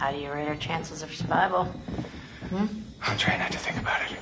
How do you rate our chances of survival? I'm trying not to think about it.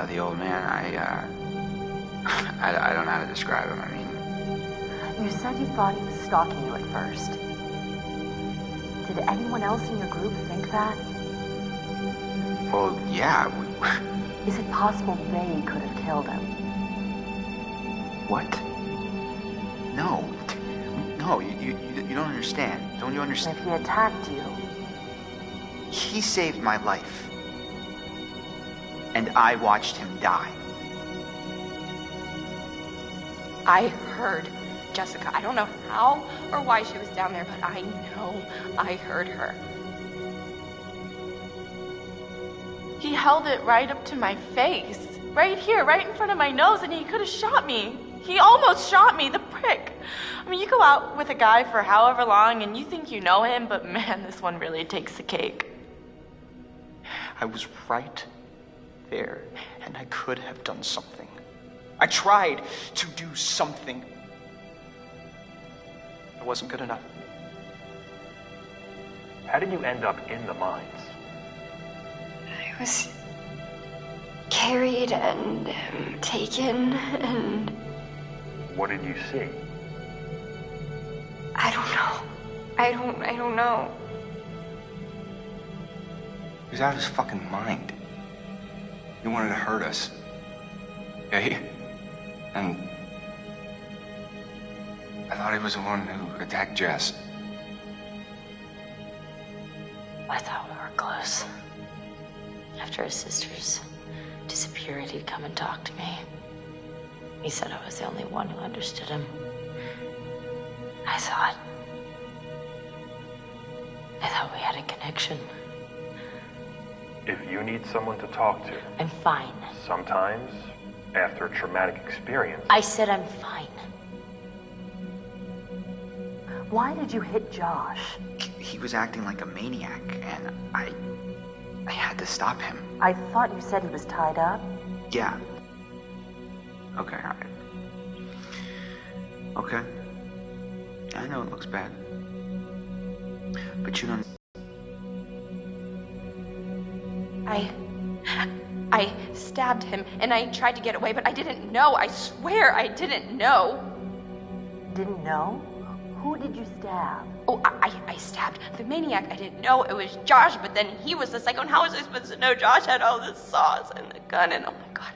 The old man, I don't know how to describe him. I mean... You said you thought he was stalking you at first. Did anyone else in your group think that? Well, yeah. Is it possible they could have killed him? What? No. No, you don't understand. Don't you understand? If he attacked you... He saved my life. And I watched him die. I heard Jessica. I don't know how or why she was down there, but I know I heard her. He held it right up to my face. Right here, right in front of my nose, and he could have shot me. He almost shot me, the prick. I mean, you go out with a guy for however long and you think you know him, but man, this one really takes the cake. I was right there, and I could have done something. I tried to do something. It wasn't good enough. How did you end up in the mines? I was carried and taken and... What did you see? I don't know. I don't know. He was out of his fucking mind. He wanted to hurt us. Okay? And I thought he was the one who attacked Jess. I thought we were close. After his sister's disappeared, he'd come and talk to me. He said I was the only one who understood him. I thought we had a connection. If you need someone to talk to, I'm fine. sometimes, after a traumatic experience... I said I'm fine. Why did you hit Josh? He was acting like a maniac, and I had to stop him. I thought you said he was tied up. Yeah. Okay, all right. Okay. I know it looks bad. But you don't... I stabbed him, and I tried to get away, but I didn't know. I swear I didn't know. Didn't know? Who did you stab? Oh, I stabbed the maniac. I didn't know it was Josh, but then he was the psycho, and how was I supposed to know Josh had all the sauce and the gun, and oh my god.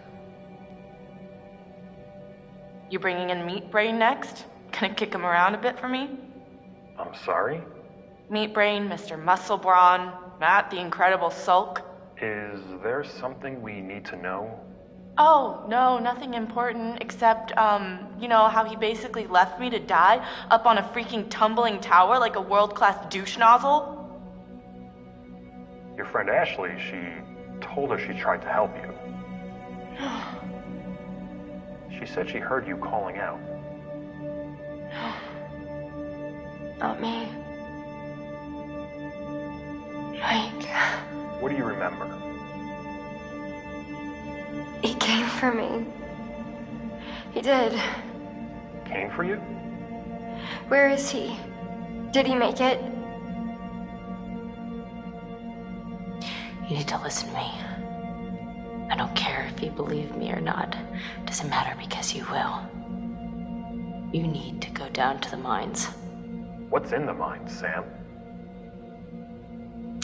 You bringing in Meat Brain next? Gonna kick him around a bit for me? I'm sorry? Meat Brain, Mr. Muscle Brawn, Matt the Incredible Sulk. Is there something we need to know? Oh, no, nothing important, except, you know, how he basically left me to die up on a freaking tumbling tower like a world-class douche nozzle? Your friend Ashley, she told us she tried to help you. She said she heard you calling out. Not me. Mike. What do you remember? He came for me. He did. Came for you? Where is he? Did he make it? You need to listen to me. I don't care if you believe me or not. Doesn't matter because you will. You need to go down to the mines. What's in the mines, Sam?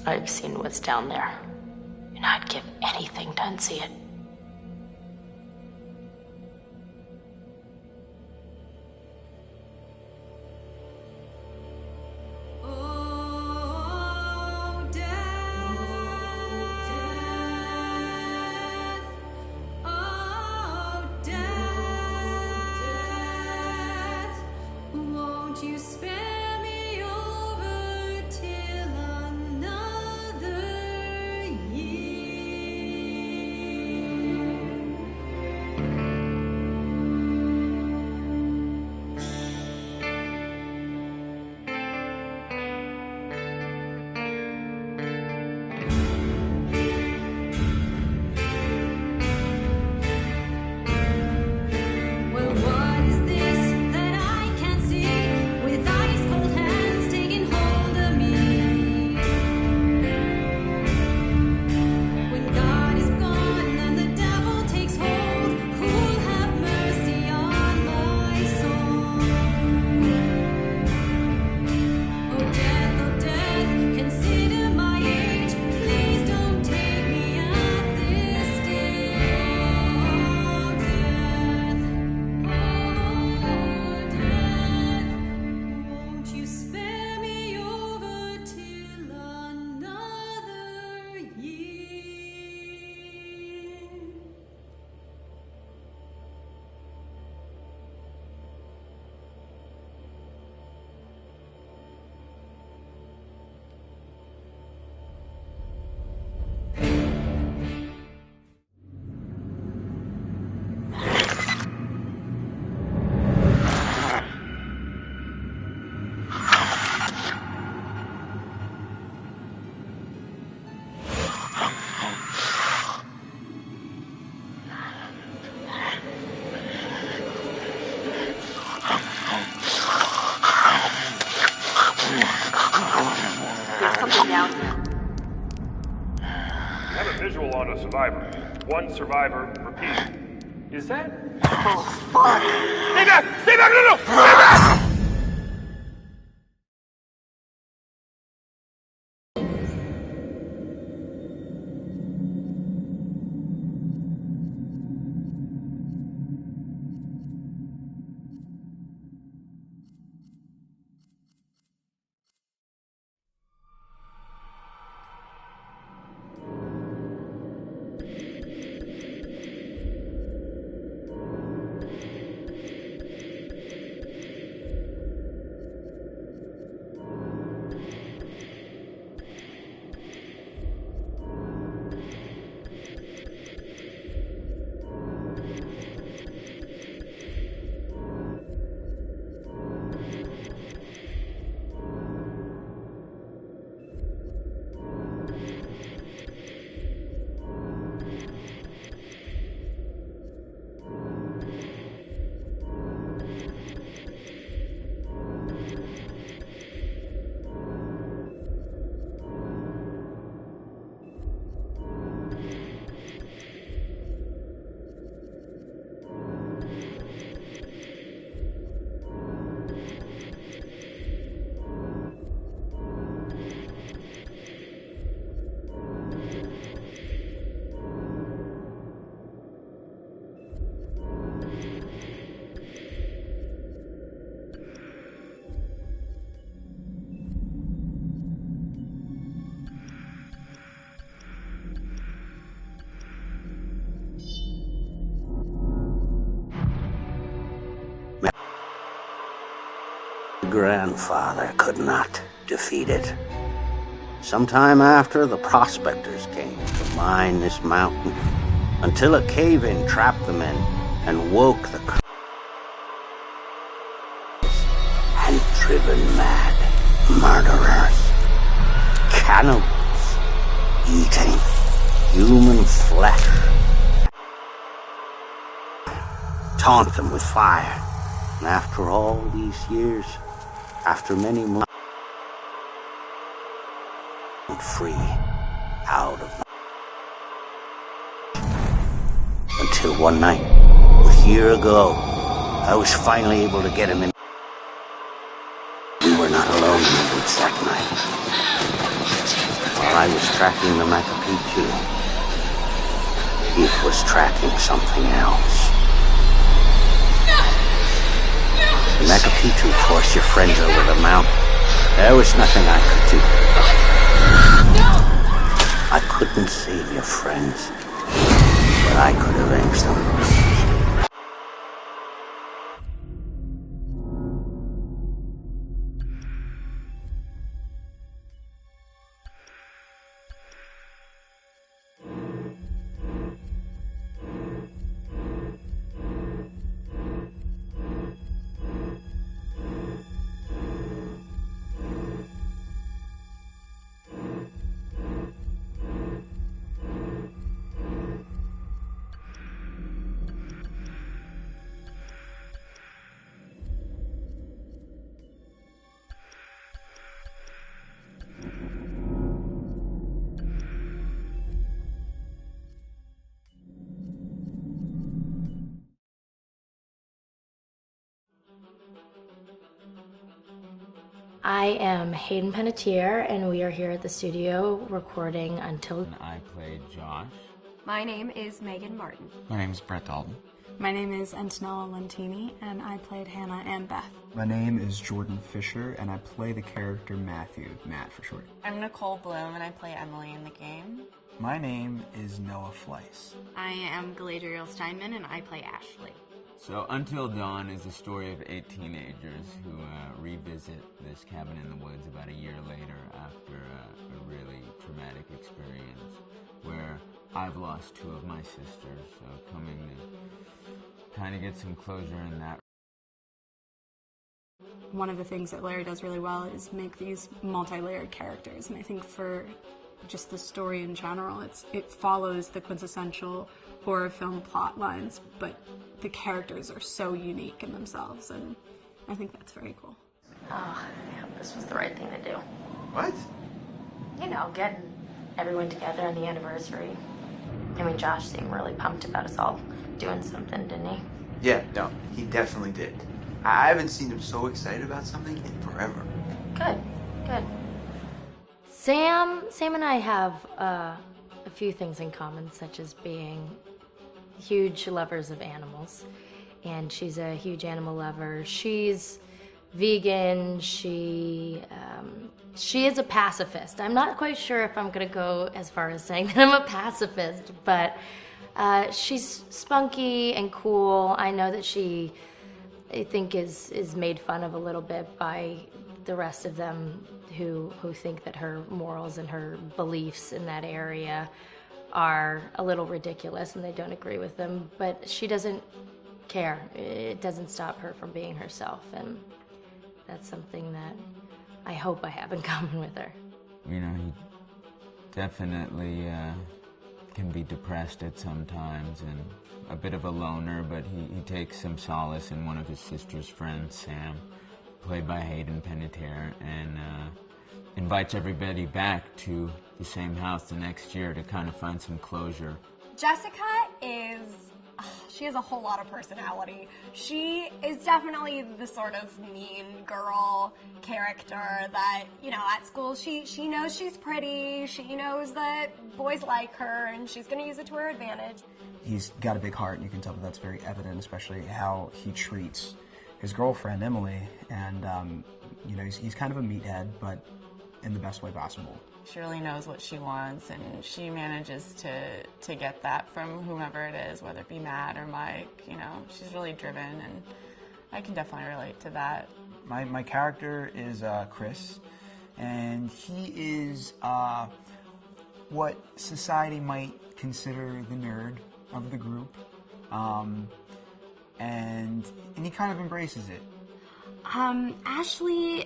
I've seen what's down there, and I'd give anything to unsee it. survivor. One survivor, repeat. Is that? Oh, fuck! Stay back! Stay back! No, no! Stay back! Grandfather could not defeat it. Sometime after, the prospectors came to mine this mountain until a cave-in trapped them in and woke the and driven mad murderers, cannibals, eating human flesh. Taunt them with fire, and after all these years, after many months, free out of until one night, a year ago, I was finally able to get him in. We were not alone in the woods that night. While I was tracking the Machu Picchu, it was tracking something else. The Machu Picchu forced your friends over the mountain. There was nothing I could do. I couldn't save your friends, but I could avenge them. I am Hayden Panettiere, and we are here at the studio recording Until... I played Josh. My name is Megan Martin. My name is Brett Dalton. My name is Antonella Lentini, and I played Hannah and Beth. My name is Jordan Fisher, and I play the character Matthew, Matt for short. I'm Nicole Bloom, and I play Emily in the game. My name is Noah Fleiss. I am Galadriel Steinman, and I play Ashley. So Until Dawn is a story of 8 teenagers who revisit this cabin in the woods about a year later after a really traumatic experience where I've lost 2 of my sisters, so coming to kind of get some closure in that. One of the things that Larry does really well is make these multi-layered characters, and I think for just the story in general, it follows the quintessential horror film plot lines, but the characters are so unique in themselves, and I think that's very cool. Oh, yeah, this was the right thing to do. What? You know, getting everyone together on the anniversary. mean, Josh seemed really pumped about us all doing something, didn't he? Yeah, no, he definitely did. I haven't seen him so excited about something in forever. Good, good. Sam and I have a few things in common, such as being huge lovers of animals. And she's a huge animal lover. She's vegan. She is a pacifist. I'm not quite sure if I'm gonna go as far as saying that I'm a pacifist, but she's spunky and cool. I know that she, I think, is made fun of a little bit by the rest of them who think that her morals and her beliefs in that area are a little ridiculous and they don't agree with them, but she doesn't care. It doesn't stop her from being herself, and that's something that I hope I have in common with her. You know, he definitely can be depressed at some times and a bit of a loner, but he takes some solace in one of his sister's friends, Sam, played by Hayden Panettiere, and invites everybody back to the same house the next year to kind of find some closure. Jessica she has a whole lot of personality. She is definitely the sort of mean girl character that, you know, at school she knows she's pretty, she knows that boys like her, and she's going to use it to her advantage. He's got a big heart, and you can tell that that's very evident, especially how he treats his girlfriend, Emily, and, you know, he's kind of a meathead, but in the best way possible. She really knows what she wants, and she manages to get that from whomever it is, whether it be Matt or Mike. You know, she's really driven, and I can definitely relate to that. My character is Chris, and he is what society might consider the nerd of the group, and he kind of embraces it. Ashley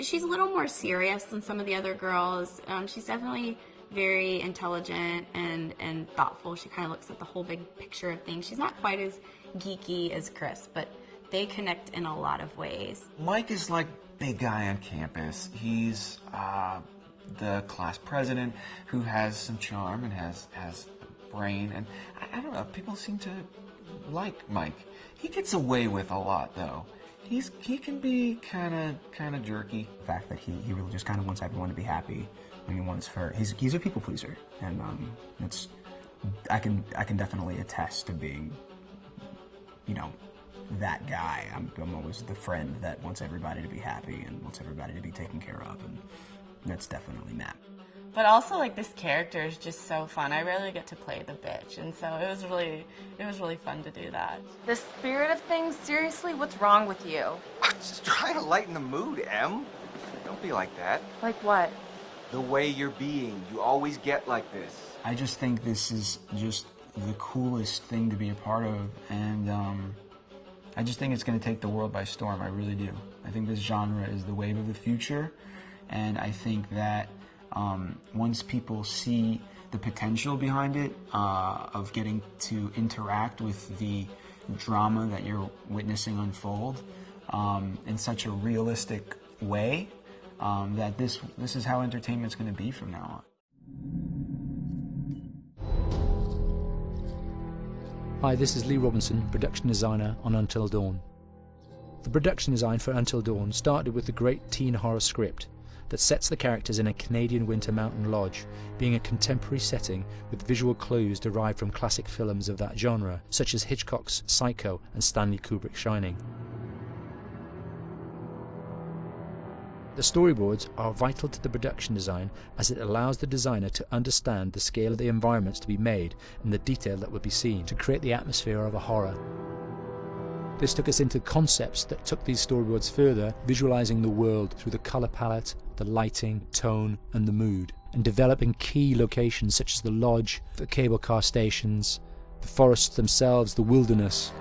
she's a little more serious than some of the other girls. She's definitely very intelligent and thoughtful. She kind of looks at the whole big picture of things. She's not quite as geeky as Chris, but they connect in a lot of ways. Mike is like big guy on campus. He's the class president who has some charm and has a brain, and I don't know, people seem to like Mike. He gets away with a lot, though. He can be kind of jerky. The fact that he really just kind of wants everyone to be happy. I mean, he's a people pleaser, and I can definitely attest to being, you know, that guy. I'm always the friend that wants everybody to be happy and wants everybody to be taken care of, and that's definitely Matt. But also, like, this character is just so fun. I rarely get to play the bitch, and so it was really fun to do that. The spirit of things, seriously, what's wrong with you? I'm just trying to lighten the mood, Em. Don't be like that. Like what? The way you're being. You always get like this. I just think this is just the coolest thing to be a part of, and I just think it's going to take the world by storm. I really do. I think this genre is the wave of the future, and I think that once people see the potential behind it, of getting to interact with the drama that you're witnessing unfold in such a realistic way, that this is how entertainment's going to be from now on. Hi, this is Lee Robinson, production designer on Until Dawn. The production design for Until Dawn started with the great teen horror script that sets the characters in a Canadian winter mountain lodge, being a contemporary setting with visual clues derived from classic films of that genre, such as Hitchcock's Psycho and Stanley Kubrick's Shining. The storyboards are vital to the production design, as it allows the designer to understand the scale of the environments to be made and the detail that will be seen to create the atmosphere of a horror. This took us into concepts that took these storyboards further, visualizing the world through the color palette, the lighting, tone, and the mood, and developing key locations such as the lodge, the cable car stations, the forests themselves, the wilderness.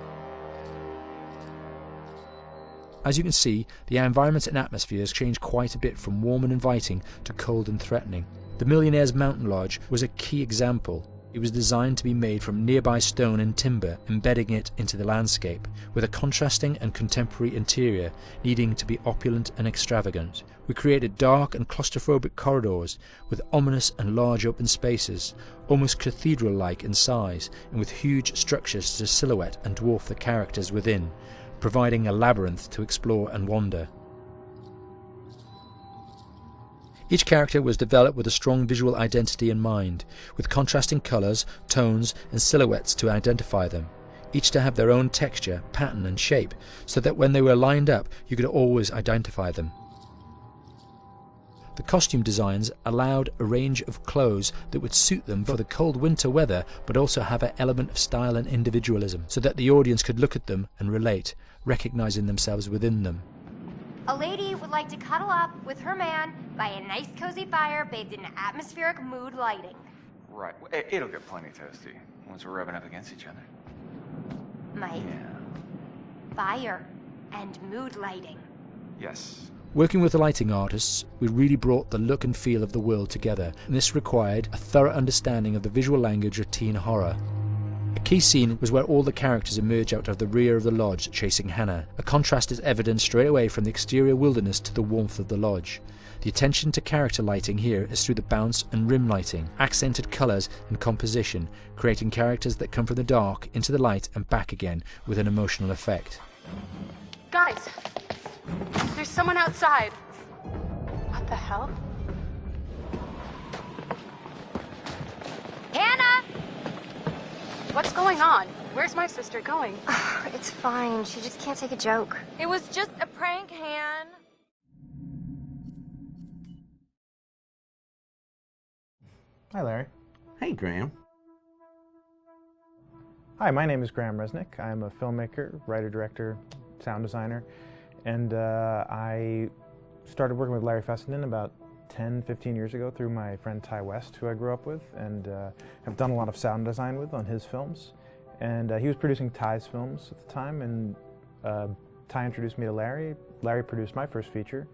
As you can see, the environments and atmospheres change quite a bit from warm and inviting to cold and threatening. The Millionaire's Mountain Lodge was a key example. It was designed to be made from nearby stone and timber, embedding it into the landscape, with a contrasting and contemporary interior needing to be opulent and extravagant. We created dark and claustrophobic corridors with ominous and large open spaces, almost cathedral-like in size, and with huge structures to silhouette and dwarf the characters within, providing a labyrinth to explore and wander. Each character was developed with a strong visual identity in mind, with contrasting colours, tones and silhouettes to identify them, each to have their own texture, pattern and shape, so that when they were lined up you could always identify them. The costume designs allowed a range of clothes that would suit them for the cold winter weather, but also have an element of style and individualism, so that the audience could look at them and relate, recognising themselves within them. A lady would like to cuddle up with her man by a nice cozy fire bathed in atmospheric mood lighting. Right. It'll get plenty toasty once we're rubbing up against each other. Mike, fire and mood lighting. Yes. Working with the lighting artists, we really brought the look and feel of the world together, and this required a thorough understanding of the visual language of teen horror. A key scene was where all the characters emerge out of the rear of the lodge chasing Hannah. A contrast is evident straight away from the exterior wilderness to the warmth of the lodge. The attention to character lighting here is through the bounce and rim lighting, accented colours and composition, creating characters that come from the dark into the light and back again with an emotional effect. Guys, there's someone outside. What the hell? Hannah! What's going on? Where's my sister going? It's fine. She just can't take a joke. It was just a prank, Han. Hi, Larry. Hey, Graham. Hi, my name is Graham Resnick. I'm a filmmaker, writer, director, sound designer, and I started working with Larry Fessenden about 10, 15 years ago through my friend Ty West, who I grew up with, and have done a lot of sound design with on his films. And he was producing Ty's films at the time, and Ty introduced me to Larry. Larry produced my first feature,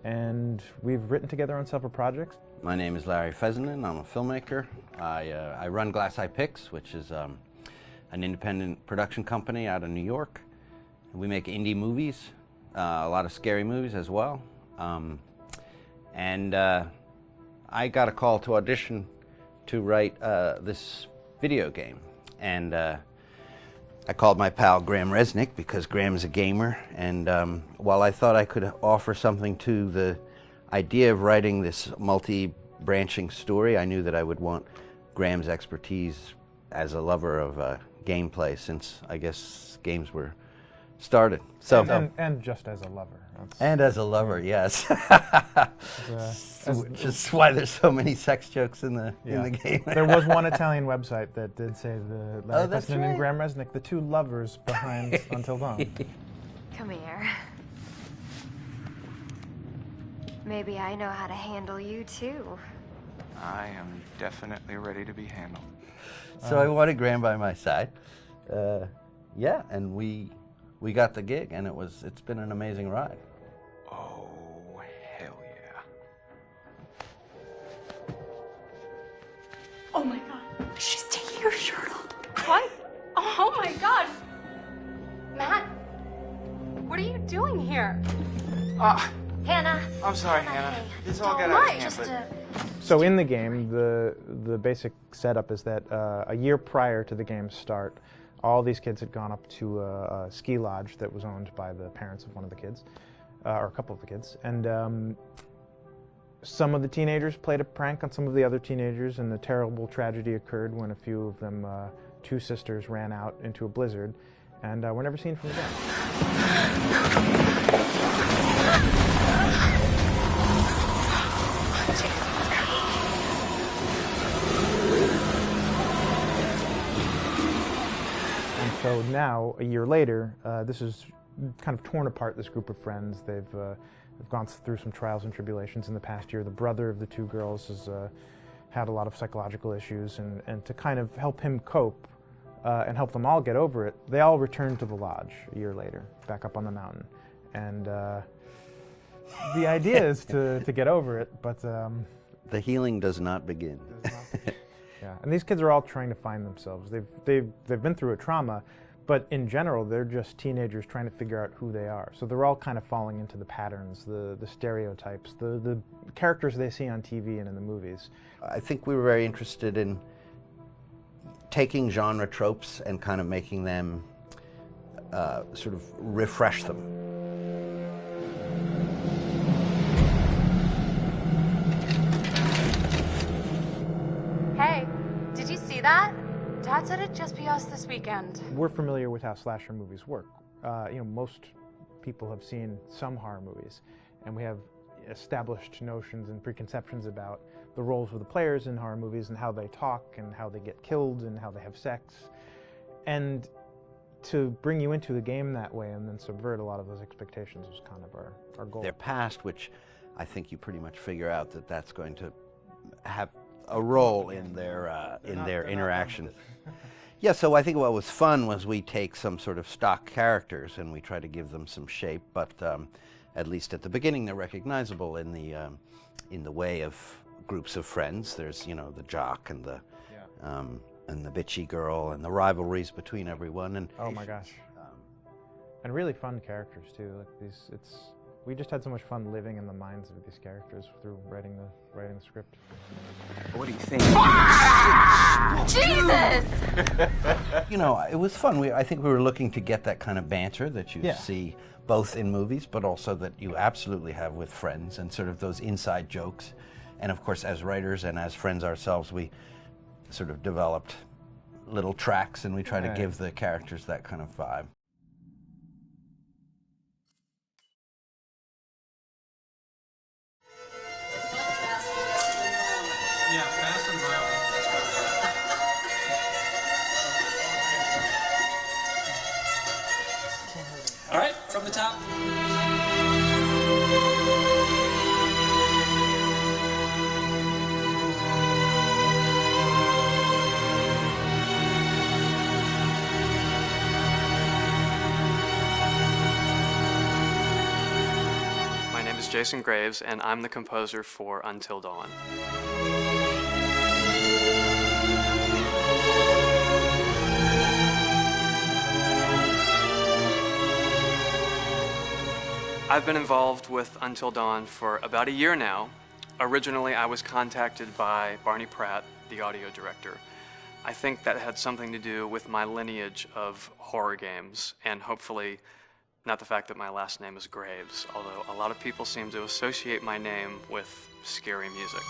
and we've written together on several projects. My name is Larry Fessenden. I'm a filmmaker. I run Glass Eye Pix, which is an independent production company out of New York. We make indie movies, a lot of scary movies as well. And I got a call to audition to write this video game. And I called my pal Graham Resnick because Graham's a gamer. And while I thought I could offer something to the idea of writing this multi-branching story, I knew that I would want Graham's expertise as a lover of gameplay, since I guess games were started. So and just as a lover. And as a lover, yes. Just why there's so many sex jokes in the game. There was one Italian website that did say the Larry that's Fessenden and right. Graham Resnick, the two lovers behind Until Dawn. Come here. Maybe I know how to handle you too. I am definitely ready to be handled. So I wanted Graham by my side. Yeah, and we got the gig, and it's been an amazing ride. Oh, hell yeah. Oh my god, she's taking her shirt off. What? Oh my god. Matt, what are you doing here? Hannah. I'm sorry, Hannah. This all got out of hand, but... So in the game, the basic setup is that a year prior to the game's start, all these kids had gone up to a ski lodge that was owned by the parents of one of the kids, or a couple of the kids, and some of the teenagers played a prank on some of the other teenagers, and a terrible tragedy occurred when a few of them, two sisters, ran out into a blizzard, and were never seen from again. So now, a year later, this is kind of torn apart, this group of friends. They've gone through some trials and tribulations in the past year. The brother of the two girls has had a lot of psychological issues, and to kind of help him cope and help them all get over it, they all returned to the lodge a year later, back up on the mountain. And the idea is to get over it, but... the healing does not begin. Yeah, and these kids are all trying to find themselves. They've been through a trauma, but in general, they're just teenagers trying to figure out who they are. So they're all kind of falling into the patterns, the stereotypes, the characters they see on TV and in the movies. I think we were very interested in taking genre tropes and kind of making them sort of refresh them. Hey, did you see that? Dad said it'd just be us this weekend. We're familiar with how slasher movies work. Most people have seen some horror movies, and we have established notions and preconceptions about the roles of the players in horror movies and how they talk and how they get killed and how they have sex. And to bring you into the game that way and then subvert a lot of those expectations was kind of our goal. Their past, which I think you pretty much figure out that that's going to have a role in their interaction. Yeah, so I think what was fun was we take some sort of stock characters and we try to give them some shape, but at least at the beginning they're recognizable in the way of groups of friends. There's, the jock and the bitchy girl and the rivalries between everyone. And oh my gosh, and really fun characters too. Like we just had so much fun living in the minds of these characters through writing the script. What do you think? Jesus! It was fun. I think we were looking to get that kind of banter that you see both in movies, but also that you absolutely have with friends, and sort of those inside jokes. And of course, as writers and as friends ourselves, we sort of developed little tracks, and we try to give the characters that kind of vibe. Yeah, fast and violent. All right, from the top. My name is Jason Graves, and I'm the composer for Until Dawn. I've been involved with Until Dawn for about a year now. Originally, I was contacted by Barney Pratt, the audio director. I think that had something to do with my lineage of horror games, and hopefully not the fact that my last name is Graves, although a lot of people seem to associate my name with scary music.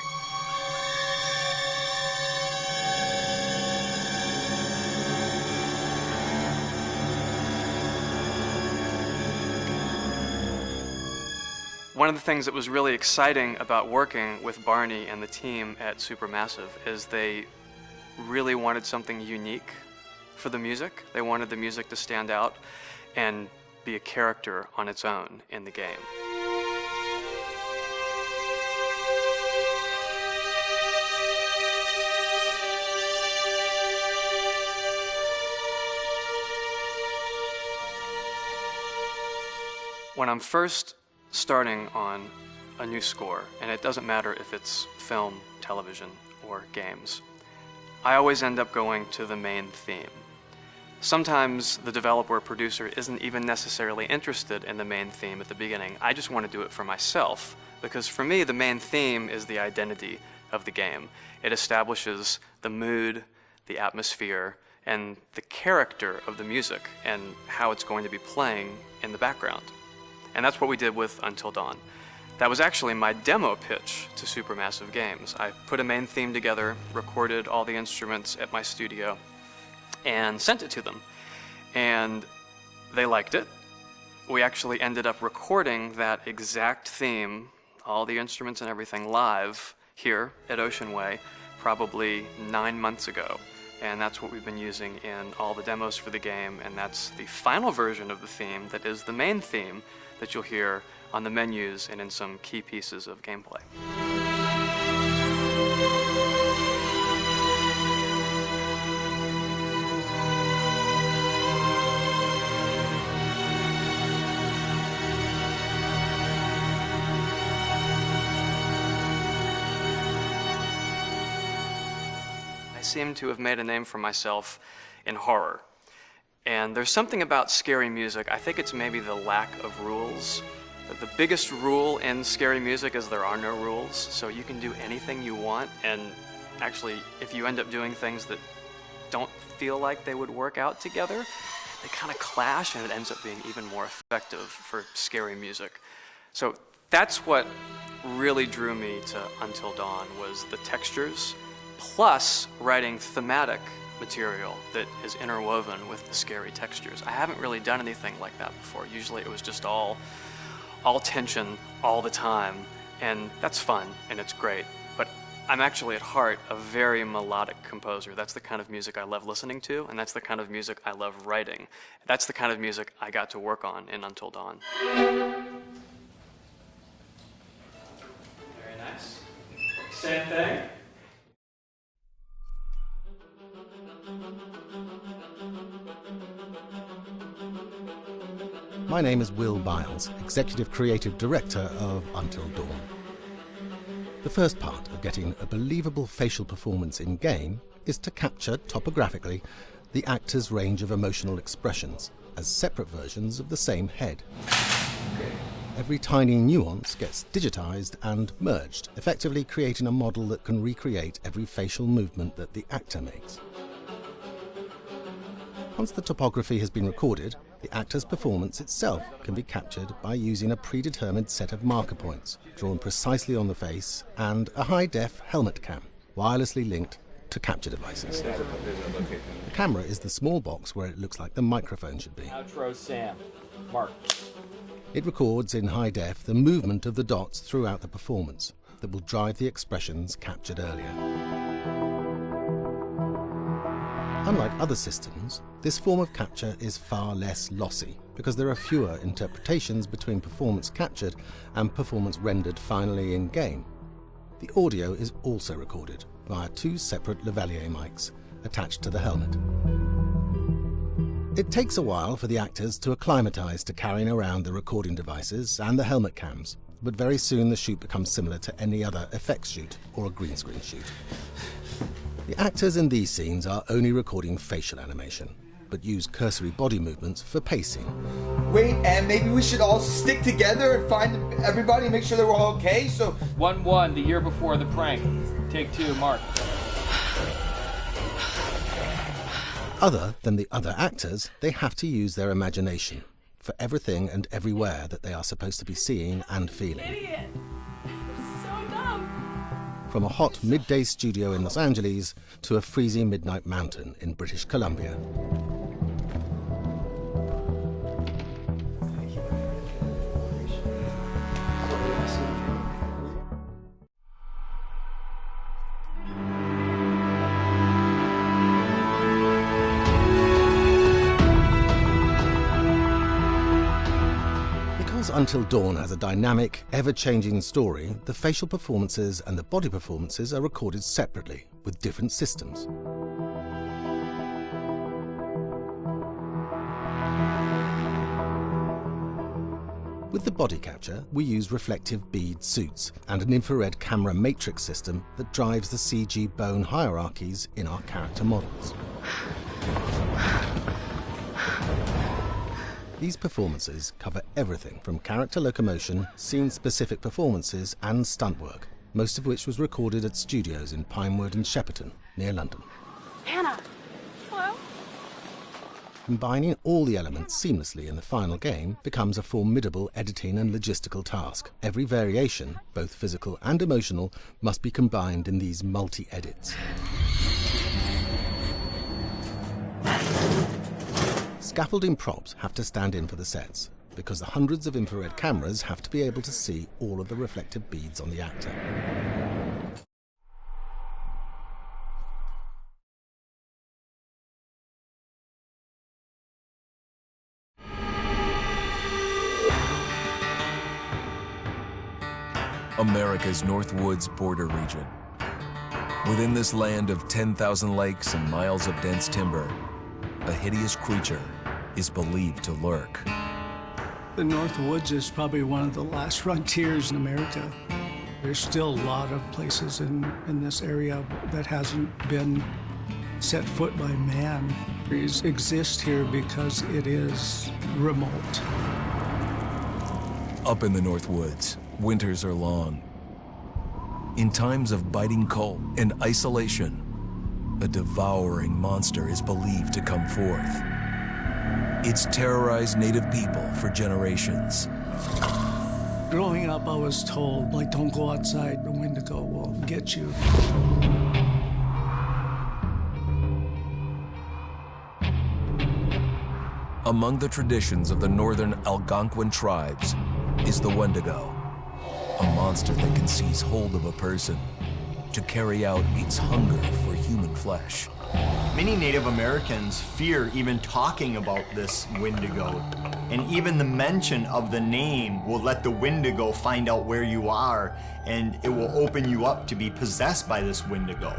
One of the things that was really exciting about working with Barney and the team at Supermassive is they really wanted something unique for the music. They wanted the music to stand out and be a character on its own in the game. When I'm first starting on a new score, and it doesn't matter if it's film, television, or games, I always end up going to the main theme. Sometimes the developer or producer isn't even necessarily interested in the main theme at the beginning. I just want to do it for myself, because for me the main theme is the identity of the game. It establishes the mood, the atmosphere, and the character of the music and how it's going to be playing in the background. And that's what we did with Until Dawn. That was actually my demo pitch to Supermassive Games. I put a main theme together, recorded all the instruments at my studio, and sent it to them. And they liked it. We actually ended up recording that exact theme, all the instruments and everything, live here at Ocean Way, probably 9 months ago. And that's what we've been using in all the demos for the game, and that's the final version of the theme that is the main theme that you'll hear on the menus and in some key pieces of gameplay. seem to have made a name for myself in horror. And there's something about scary music, I think it's maybe the lack of rules. The biggest rule in scary music is there are no rules, so you can do anything you want, and actually, if you end up doing things that don't feel like they would work out together, they kind of clash, and it ends up being even more effective for scary music. So that's what really drew me to Until Dawn, was the textures, plus writing thematic material that is interwoven with the scary textures. I haven't really done anything like that before. Usually it was just all tension all the time, and that's fun and it's great. But I'm actually at heart a very melodic composer. That's the kind of music I love listening to, and that's the kind of music I love writing. That's the kind of music I got to work on in Until Dawn. Very nice. Same thing. My name is Will Biles, Executive Creative Director of Until Dawn. The first part of getting a believable facial performance in-game is to capture, topographically, the actor's range of emotional expressions as separate versions of the same head. Every tiny nuance gets digitized and merged, effectively creating a model that can recreate every facial movement that the actor makes. Once the topography has been recorded, the actor's performance itself can be captured by using a predetermined set of marker points, drawn precisely on the face, and a high-def helmet cam, wirelessly linked to capture devices. The camera is the small box where it looks like the microphone should be. Outro Sam. Mark. It records in high def the movement of the dots throughout the performance that will drive the expressions captured earlier. Unlike other systems, this form of capture is far less lossy because there are fewer interpretations between performance captured and performance rendered finally in-game. The audio is also recorded via two separate lavalier mics attached to the helmet. It takes a while for the actors to acclimatize to carrying around the recording devices and the helmet cams, but very soon the shoot becomes similar to any other effects shoot or a green screen shoot. The actors in these scenes are only recording facial animation, but use cursory body movements for pacing. Wait, and maybe we should all stick together and find everybody and make sure they're all okay, so... 1-1, the year before the prank. Take 2, Mark. Other than the other actors, they have to use their imagination for everything and everywhere that they are supposed to be seeing and feeling. Idiot. So dumb. From a hot midday studio in Los Angeles to a freezing midnight mountain in British Columbia. Until Dawn has a dynamic, ever-changing story, the facial performances and the body performances are recorded separately, with different systems. With the body capture, we use reflective bead suits and an infrared camera matrix system that drives the CG bone hierarchies in our character models. These performances cover everything from character locomotion, scene-specific performances and stunt work, most of which was recorded at studios in Pinewood and Shepperton, near London. Hannah! Hello? Combining all the elements seamlessly in the final game becomes a formidable editing and logistical task. Every variation, both physical and emotional, must be combined in these multi-edits. Scaffolding props have to stand in for the sets, because the hundreds of infrared cameras have to be able to see all of the reflective beads on the actor. America's Northwoods border region. Within this land of 10,000 lakes and miles of dense timber, a hideous creature is believed to lurk. The North Woods is probably one of the last frontiers in America. There's still a lot of places in this area that hasn't been set foot by man. It exists here because it is remote. Up in the North Woods, winters are long. In times of biting cold and isolation, a devouring monster is believed to come forth. It's terrorized native people for generations. Growing up, I was told, like, don't go outside, the Wendigo will get you. Among the traditions of the northern Algonquin tribes is the Wendigo, a monster that can seize hold of a person to carry out its hunger for human flesh. Many Native Americans fear even talking about this Wendigo, and even the mention of the name will let the Wendigo find out where you are, and it will open you up to be possessed by this Wendigo.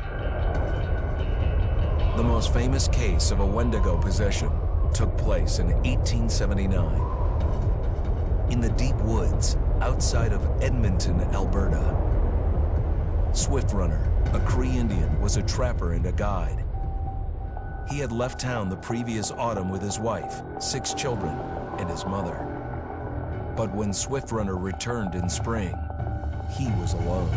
The most famous case of a Wendigo possession took place in 1879 in the deep woods outside of Edmonton, Alberta. Swift Runner, a Cree Indian, was a trapper and a guide. He had left town the previous autumn with his wife, 6 children, and his mother. But when Swift Runner returned in spring, he was alone.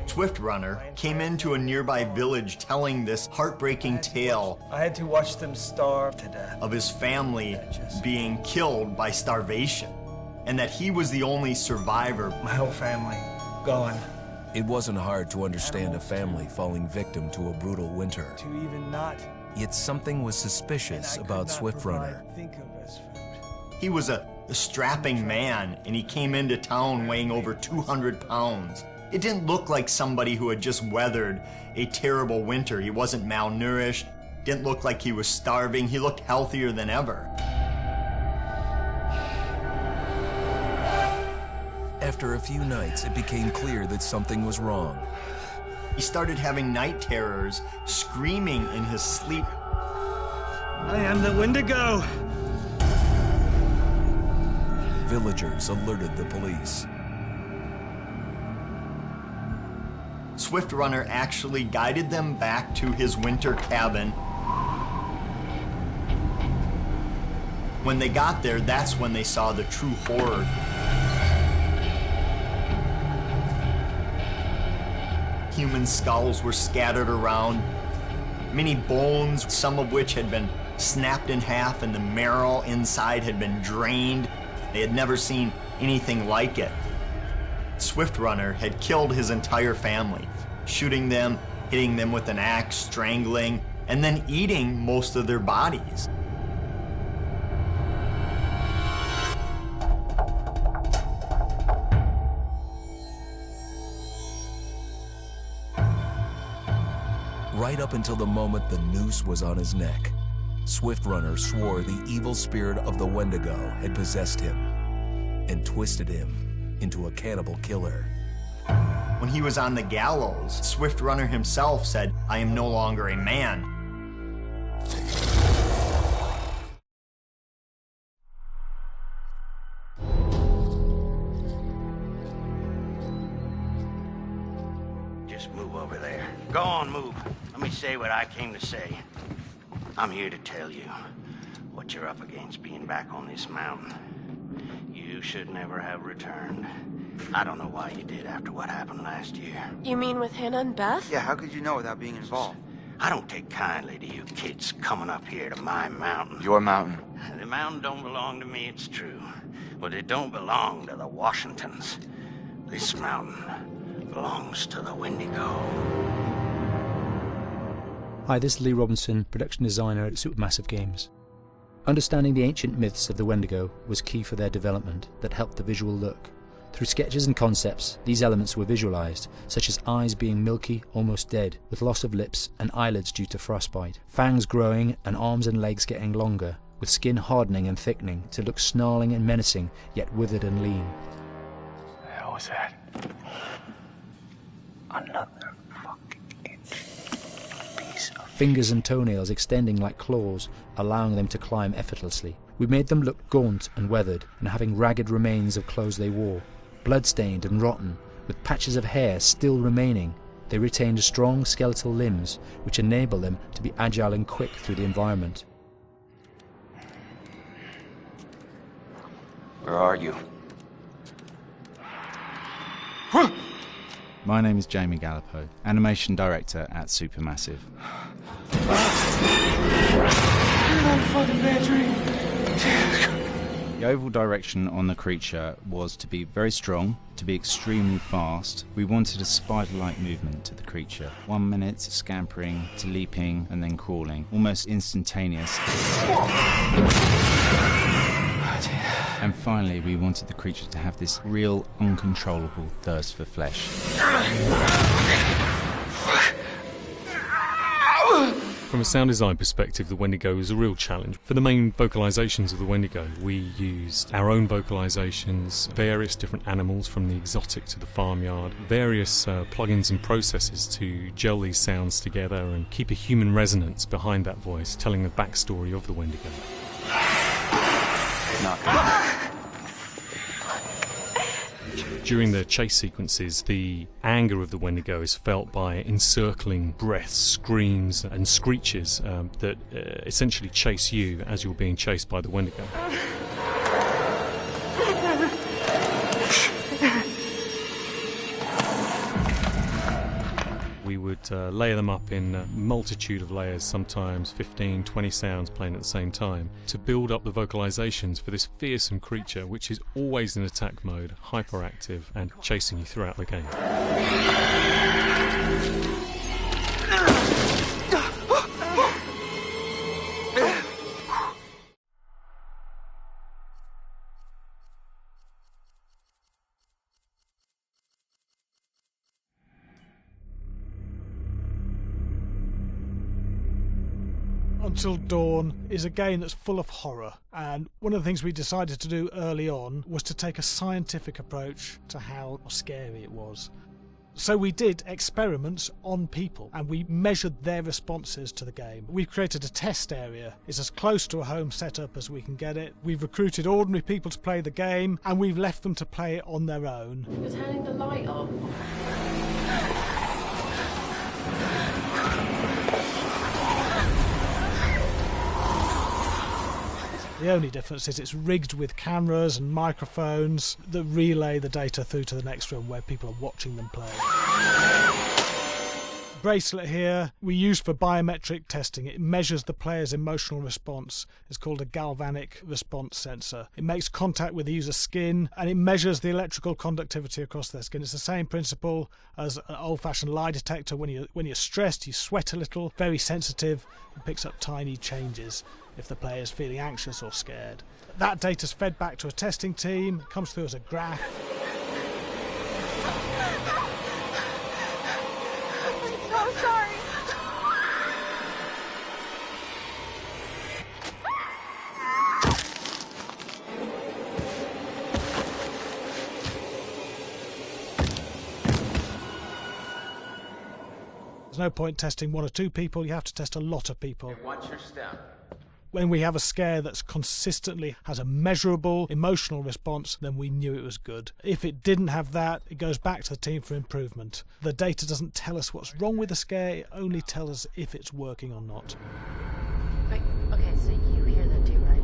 Swift Runner came into a nearby village telling this heartbreaking tale. I had to watch them starve to death. Of his family being killed by starvation, and that he was the only survivor. My whole family gone. It wasn't hard to understand a family falling victim to a brutal winter. To even not. Yet something was suspicious about Swift Runner. He was a strapping man, and he came into town weighing over 200 pounds. It didn't look like somebody who had just weathered a terrible winter. He wasn't malnourished, didn't look like he was starving. He looked healthier than ever. After a few nights, it became clear that something was wrong. He started having night terrors, screaming in his sleep. I am the Wendigo! Villagers alerted the police. Swift Runner actually guided them back to his winter cabin. When they got there, that's when they saw the true horror. Human skulls were scattered around, many bones, some of which had been snapped in half, and the marrow inside had been drained. They had never seen anything like it. Swift Runner had killed his entire family, shooting them, hitting them with an axe, strangling, and then eating most of their bodies. Right up until the moment the noose was on his neck, Swift Runner swore the evil spirit of the Wendigo had possessed him and twisted him into a cannibal killer. When he was on the gallows, Swift Runner himself said, "I am no longer a man." Just move over there. Go on, move. Let me say what I came to say. I'm here to tell you what you're up against being back on this mountain. You should never have returned. I don't know why you did after what happened last year. You mean with Hannah and Beth? Yeah, how could you know without being involved? I don't take kindly to you kids coming up here to my mountain. Your mountain. The mountain don't belong to me, it's true. But it don't belong to the Washingtons. This mountain belongs to the Wendigo. Hi, this is Lee Robinson, production designer at Supermassive Games. Understanding the ancient myths of the Wendigo was key for their development that helped the visual look. Through sketches and concepts, these elements were visualized, such as eyes being milky, almost dead, with loss of lips and eyelids due to frostbite, fangs growing and arms and legs getting longer, with skin hardening and thickening to look snarling and menacing, yet withered and lean. What the hell was that? Another fucking piece of... Fingers and toenails extending like claws, allowing them to climb effortlessly. We made them look gaunt and weathered, and having ragged remains of clothes they wore, blood-stained and rotten, with patches of hair still remaining, They retain strong skeletal limbs, which enable them to be agile and quick through the environment. Where are you? My name is Jamie Gallipo, animation director at Supermassive. The overall direction on the creature was to be very strong, to be extremely fast. We wanted a spider-like movement to the creature. 1 minute scampering to leaping and then crawling, almost instantaneous. And finally, we wanted the creature to have this real, uncontrollable thirst for flesh. From a sound design perspective, the Wendigo is a real challenge. For the main vocalisations of the Wendigo, we used our own vocalisations, various different animals from the exotic to the farmyard, various plugins and processes to gel these sounds together and keep a human resonance behind that voice, telling the backstory of the Wendigo. During the chase sequences, the anger of the Wendigo is felt by encircling breaths, screams and screeches that essentially chase you as you're being chased by the Wendigo. We would layer them up in a multitude of layers, sometimes 15, 20 sounds playing at the same time, to build up the vocalisations for this fearsome creature which is always in attack mode, hyperactive and chasing you throughout the game. Until Dawn is a game that's full of horror, and one of the things we decided to do early on was to take a scientific approach to how scary it was. So we did experiments on people and we measured their responses to the game. We've created a test area. It's as close to a home setup as we can get it. We've recruited ordinary people to play the game and we've left them to play it on their own. You're turning the light off. The only difference is it's rigged with cameras and microphones that relay the data through to the next room where people are watching them play. Bracelet here we use for biometric testing. It measures the player's emotional response. It's called a galvanic response sensor. It makes contact with the user's skin and it measures the electrical conductivity across their skin. It's the same principle as an old-fashioned lie detector. When you're stressed, you sweat a little, very sensitive, and picks up tiny changes if the player is feeling anxious or scared. That data's fed back to a testing team, comes through as a graph. I'm so sorry. There's no point testing one or two people, you have to test a lot of people. Hey, watch your step. When we have a scare that's consistently has a measurable emotional response, then we knew it was good. If it didn't have that, it goes back to the team for improvement. The data doesn't tell us what's wrong with the scare, it only tells us if it's working or not. Wait, okay, so you hear that too, right?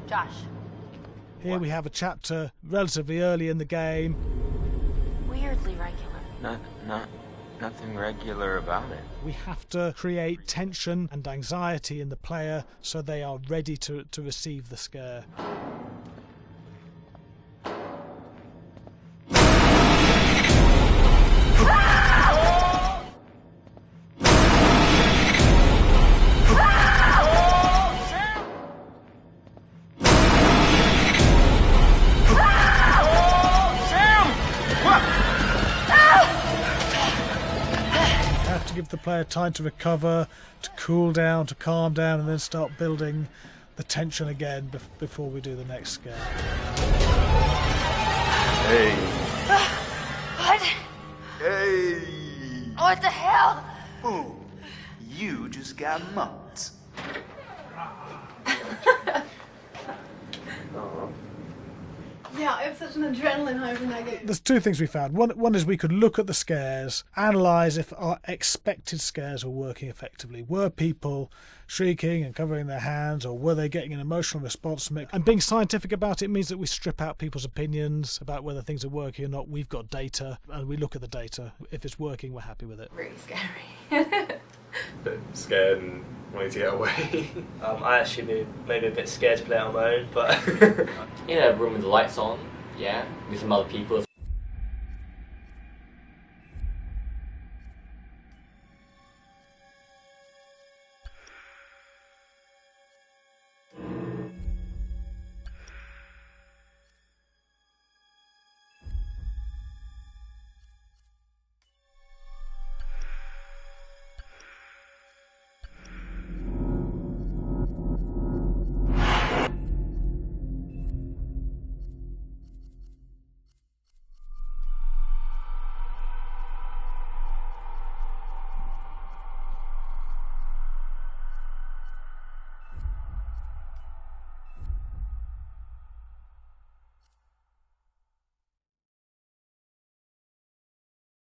Josh. Here we have a chapter relatively early in the game. Weirdly regular. Nothing regular about it. We have to create tension and anxiety in the player so they are ready to receive the scare. Give the player time to recover, to cool down, to calm down, and then start building the tension again before we do the next scare. Hey. What? Hey. What the hell? Ooh, you just got mugged. Yeah, I have such an adrenaline high when I get... There's two things we found. One is we could look at the scares, analyse if our expected scares were working effectively. Were people shrieking and covering their hands, or were they getting an emotional response from it? And being scientific about it means that we strip out people's opinions about whether things are working or not. We've got data, and we look at the data. If it's working, we're happy with it. Really scary. Bit scared and wanting to get away. I actually be maybe a bit scared to play on my own, but... In a room with the lights on, yeah, with some other people.